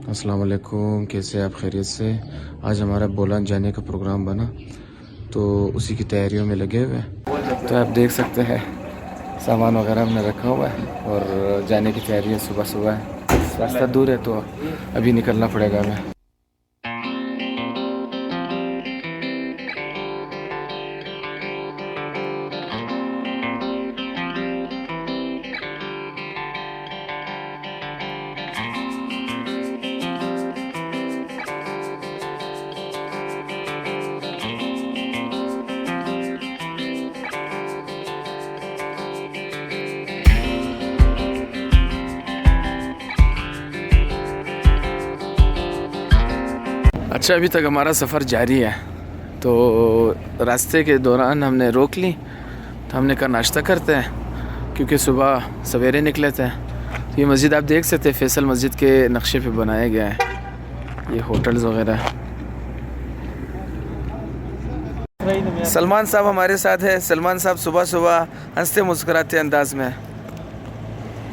अस्सलाम वालेकुम, कैसे आप खैरियत से। आज हमारा बोलान जाने का प्रोग्राम बना तो उसी की तैयारियों में लगे हुए हैं। तो आप देख सकते हैं सामान वगैरह हमने रखा हुआ है और जाने की तैयारी है। सुबह सुबह है, रास्ता दूर है तो अभी निकलना पड़ेगा हमें। अच्छा, अभी तक हमारा सफ़र जारी है। तो रास्ते के दौरान हमने रोक ली, तो हमने कहा नाश्ता करते हैं क्योंकि सुबह सवेरे निकले थे। तो ये मस्जिद आप देख सकते हैं, फैसल मस्जिद के नक्शे पे बनाया गया है। ये होटल्स वगैरह। सलमान साहब हमारे साथ है। सलमान साहब सुबह सुबह हंसते मुस्कुराते अंदाज में।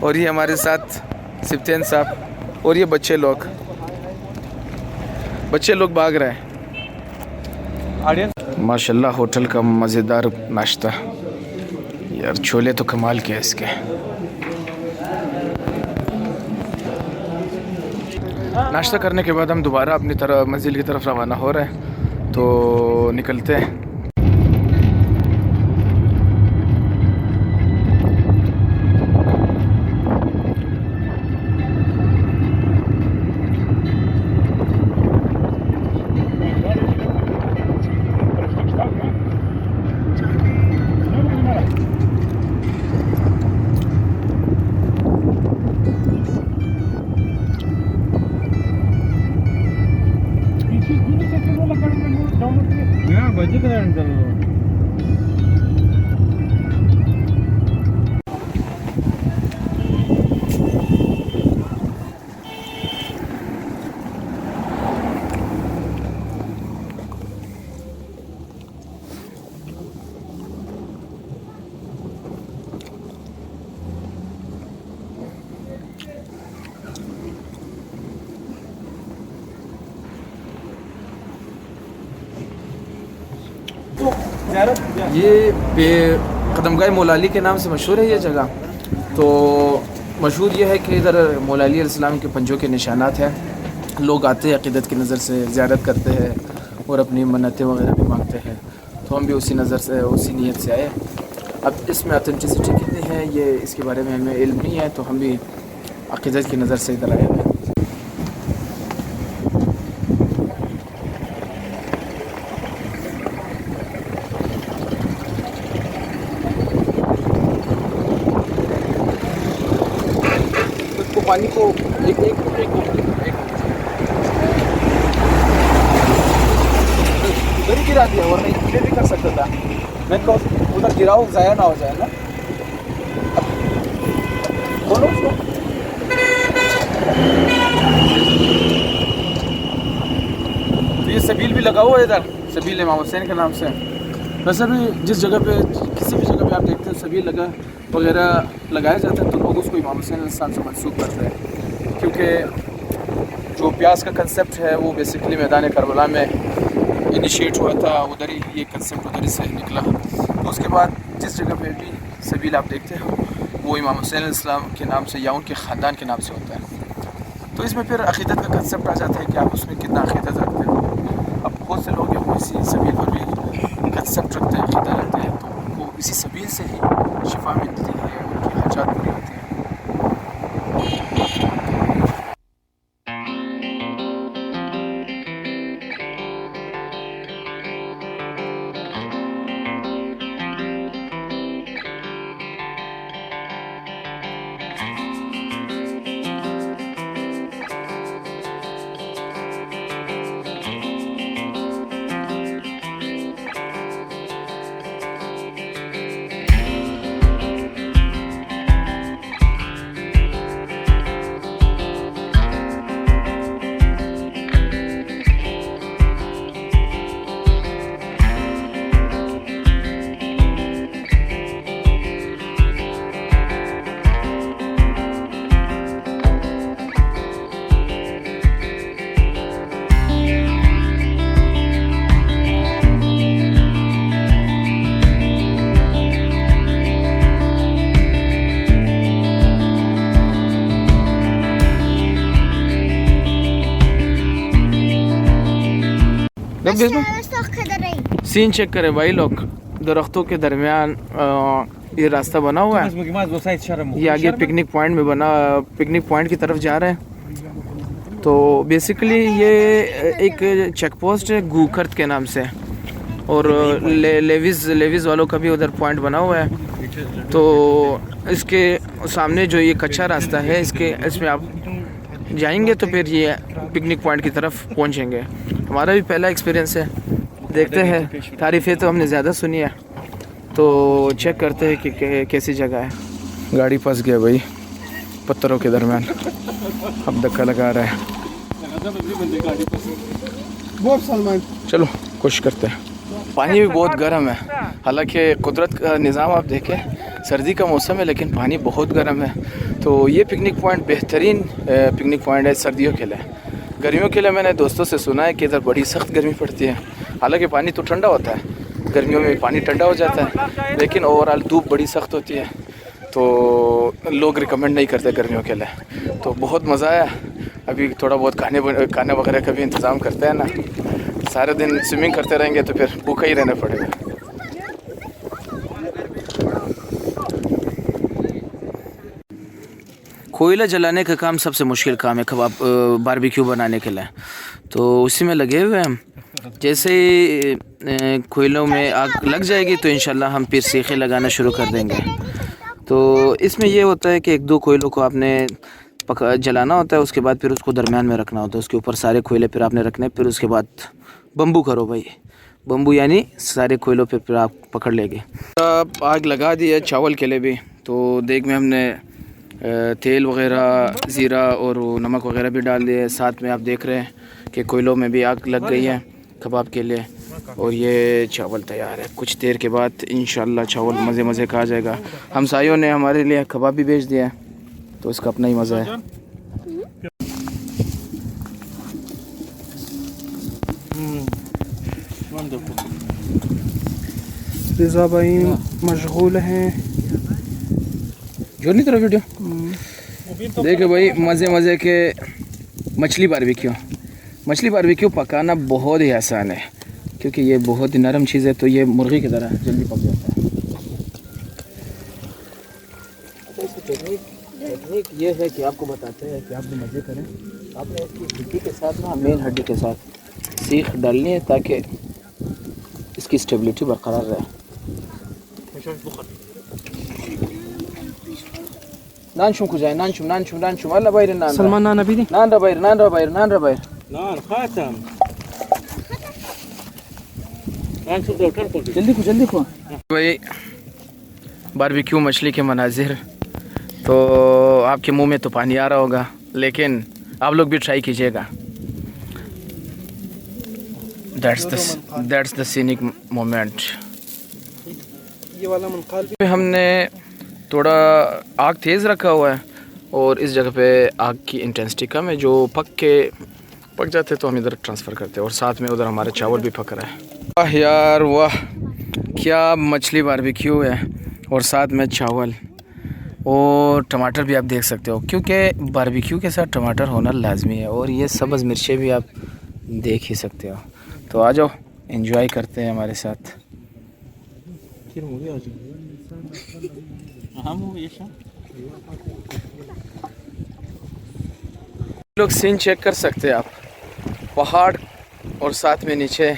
और ये हमारे साथ सिफ्तैन साहब और ये बच्चे लोग भाग रहे हैं। माशाल्लाह होटल का मज़ेदार नाश्ता। यार छोले तो कमाल के हैं इसके। नाश्ता करने के बाद हम दोबारा अपनी तरफ मंजिल की तरफ रवाना हो रहे हैं। तो निकलते हैं। ये कदमगाह मौलाली के नाम से मशहूर है ये जगह। तो मशहूर ये है कि इधर मौला अली अलैहिस्सलाम के पंजों के निशानात हैं। लोग आते हैं, अक़ीदत की नज़र से ज़ियारत करते हैं और अपनी मन्नतें वगैरह भी मांगते हैं। तो हम भी उसी नज़र से, उसी नीयत से आए। अब इसमें ऑथेंटिसिटी कितनी है ये इसके बारे में हमें इल्म नहीं है, तो हम भी अक़ीदत की नज़र से इधर आए हैं। पानी को एक उधर ही गिरा दिया, वरना इधर भी कर सकता था। मैं तो उधर गिराओ ज़ाया ना हो जाए ना। बोलो उसको। तो ये सबील भी लगा हुआ है इधर, सबील इमाम हुसैन के नाम से। वैसे भी जिस जगह पे, किसी भी जगह पे आप देखते हैं सबील लगा वगैरह लगाया जाता है, तो लोग उसको इमाम हुसैन अलैहिस्सलाम से मंसूब करते हैं। क्योंकि जो प्यास का कंसेप्ट है वो बेसिकली मैदान करबला में इनिशिएट हुआ था, उधर ही ये कंसेप्ट उधर ही से निकला। तो उसके बाद जिस जगह पे भी सबील आप देखते हैं वो इमाम हुसैन अलैहिस्सलाम के नाम से या उनके ख़ानदान के नाम से होता है। तो इसमें फिर अक़ीदत का कंसेप्ट आ जाता है कि आप उसमें कितना अक़ीदत रखते हो। अब बहुत से लोग हैं वो इसी सबील पर भी कंसेप्ट रखते हैं, अक़ीदा रखते हैं, तो उनको इसी सबील से ही शिफा मिलती है, उनकी हाजात पूरी होती हैं। सीन चेक करें भाई लोग, दरख्तों के दरमियान ये रास्ता बना हुआ है, ये आगे पिकनिक पॉइंट में बना, पिकनिक पॉइंट की तरफ जा रहे हैं। तो बेसिकली ये एक चेक पोस्ट है गूखर्द के नाम से, और लेविस वालों का भी उधर पॉइंट बना हुआ है। तो इसके सामने जो ये कच्चा रास्ता है, इसमें आप जाएंगे तो फिर ये पिकनिक पॉइंट की तरफ पहुंचेंगे। हमारा भी पहला एक्सपीरियंस है, देखते हैं। तारीफ़ें तो हमने ज़्यादा सुनी है, तो चेक करते हैं कि कैसी जगह है। गाड़ी फंस गया भाई पत्थरों के दरमियान, अब धक्का लगा रहा है। चलो कोशिश करते हैं। पानी भी बहुत गर्म है, हालांकि कुदरत का निज़ाम आप देखें, सर्दी का मौसम है लेकिन पानी बहुत गर्म है। तो ये पिकनिक पॉइंट बेहतरीन पिकनिक पॉइंट है सर्दियों के लिए। गर्मियों के लिए मैंने दोस्तों से सुना है कि इधर बड़ी सख्त गर्मी पड़ती है, हालांकि पानी तो ठंडा होता है, गर्मियों में पानी ठंडा हो जाता है, लेकिन ओवरऑल धूप बड़ी सख्त होती है, तो लोग रिकमेंड नहीं करते गर्मियों के लिए। तो बहुत मज़ा आया। अभी थोड़ा बहुत खाने वगैरह का भी इंतज़ाम करते हैं ना, सारे दिन स्विमिंग करते रहेंगे तो फिर भूखा ही रहना पड़ेगा। कोयला जलाने का काम सबसे मुश्किल काम है कबाब बारबेक्यू बनाने के लिए, तो उसी में लगे हुए हैं। जैसे ही कोयलों में आग लग जाएगी तो इंशाल्लाह हम फिर सीखे लगाना शुरू कर देंगे। तो इसमें ये होता है कि एक दो कोयलों को आपने जलाना होता है, उसके बाद फिर उसको दरमियान में रखना होता है, उसके ऊपर सारे कोयले फिर आपने रखने, फिर उसके बाद बम्बू करो भाई, बम्बू यानी सारे कोयलों पे फिर आप पकड़ लेंगे। अब आग लगा दी है चावल के लिए भी, तो देख में हमने तेल वगैरह, ज़ीरा और नमक वगैरह भी डाल दिए। साथ में आप देख रहे हैं कि कोयलों में भी आग लग गई है कबाब के लिए, और ये चावल तैयार है। कुछ देर के बाद इंशाल्लाह चावल मज़े मज़े का आ जाएगा। हमसायों ने हमारे लिए कबाब भी भेज दिया है, तो इसका अपना ही मज़ा है। रिज़ा भाई मशगूल हैं, जो नहीं तरह वीडियो देखे भाई। मज़े के मछली बारबेक्यू पकाना बहुत ही आसान है, क्योंकि ये बहुत ही नरम चीज़ है, तो ये मुर्गी की तरह जल्दी पक जाता है। टेक्निक ये है कि आपको बताते हैं कि आप भी मज़े करें। आपने इसकी हड्डी के साथ ना, मेन हड्डी के साथ सीख डालनी है ताकि इसकी स्टेबिलिटी बरकरार रहे। नान शुम कुजाय नान शुम अल्लाह बायर नान सलमान नान अभी नान रा बायर नान खातम नान शुम जल्दी को भाई। बारबेक्यू मछली के मनाजिर, तो आपके मुंह में तो पानी आ रहा होगा, लेकिन आप लोग भी ट्राई कीजिएगा। That's the scenic moment. ये वाला मनकाल हमने थोड़ा आग तेज़ रखा हुआ है, और इस जगह पे आग की इंटेंसिटी कम है। जो पक जाते तो हम इधर ट्रांसफ़र करते हैं, और साथ में उधर हमारे चावल भी पक रहा है। वाह यार वाह, क्या मछली बारबेक्यू है, और साथ में चावल और टमाटर भी आप देख सकते हो, क्योंकि बारबेक्यू के साथ टमाटर होना लाजमी है, और ये सब्ज़ मिर्चें भी आप देख ही सकते हो। तो आ जाओ एंजॉय करते हैं हमारे साथ। लोग सीन चेक कर सकते हैं आप, पहाड़ और साथ में नीचे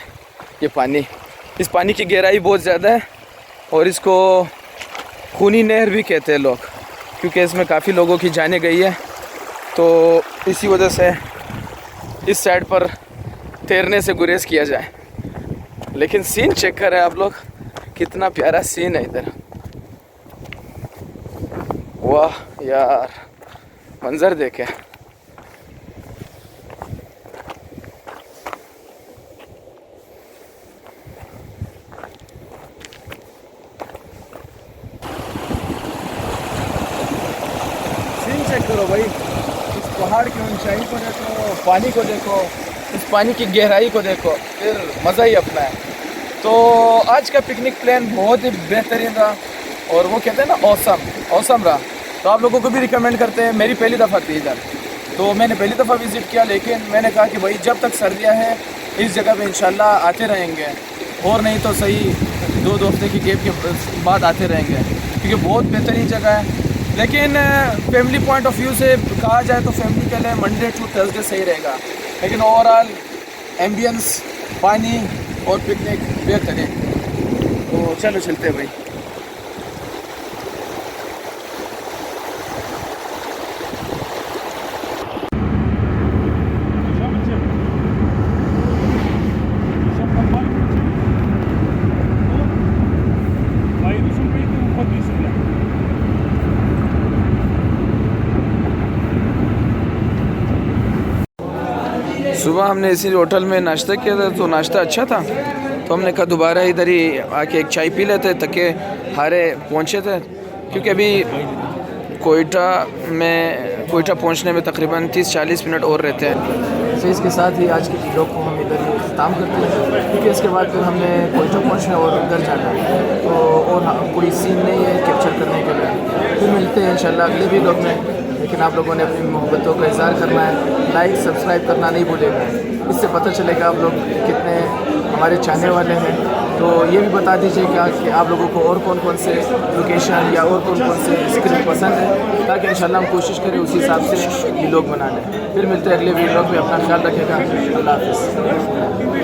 ये पानी। इस पानी की गहराई बहुत ज़्यादा है, और इसको खूनी नहर भी कहते हैं लोग, क्योंकि इसमें काफ़ी लोगों की जाने गई है। तो इसी वजह से इस साइड पर तैरने से गुरेज किया जाए। लेकिन सीन चेक करें आप लोग, कितना प्यारा सीन है इधर। वाह यार, मंजर देखे। सीन चेक करो भाई, इस पहाड़ की ऊंचाई को देखो, पानी को देखो, इस पानी की गहराई को देखो, फिर मज़ा ही अपना है। तो आज का पिकनिक प्लान बहुत ही बेहतरीन रहा, और वो कहते हैं ना औसम रहा। तो आप लोगों को भी रिकमेंड करते हैं। मेरी पहली दफ़ा थी इधर, तो मैंने पहली दफ़ा विज़िट किया, लेकिन मैंने कहा कि भाई जब तक सर्दियाँ हैं इस जगह पे इंशाल्लाह आते रहेंगे, और नहीं तो सही 2 हफ्ते की गैप के बाद आते रहेंगे, क्योंकि बहुत बेहतरीन जगह है। लेकिन फैमिली पॉइंट ऑफ व्यू से कहा जाए तो फैमिली के लिए मंडे टू थर्सडे सही रहेगा, लेकिन ओवरऑल एम्बियंस, पानी और पिकनिक बेहतरीन। तो चलो चलते हैं भाई। सुबह हमने इसी होटल में नाश्ता किया था, तो नाश्ता अच्छा था, तो हमने कहा दोबारा इधर ही आके एक चाय पी लेते, तके हारे पहुँचे थे, क्योंकि अभी कोयटा पहुँचने में तकरीबन 30-40 मिनट और रहते हैं। तो इसके साथ ही आज के वीडियो को हम इधर ही ख़त्म करते हैं, क्योंकि इसके बाद फिर हमने कोयटा पहुँचना और उधर जाना है, तो और कोई सीन नहीं है कैप्चर करने के लिए। फिर मिलते हैं इंशाल्लाह अगले वीडियो में, लेकिन आप लोगों ने अपनी मोहब्बतों का इज़हार करना है, लाइक सब्सक्राइब करना नहीं भूलेगा। इससे पता चलेगा आप लोग कितने हमारे चाहने वाले हैं। तो ये भी बता दीजिएगा कि आप लोगों को और कौन कौन से लोकेशन या और कौन कौन से स्क्रिप्ट पसंद है, ताकि इंशाल्लाह हम कोशिश करें उसी हिसाब से ये लोग बना लें। फिर मिलते हैं अगले वीडियो में, अपना ख्याल रखिएगा। अल्लाह हाफ़िज़।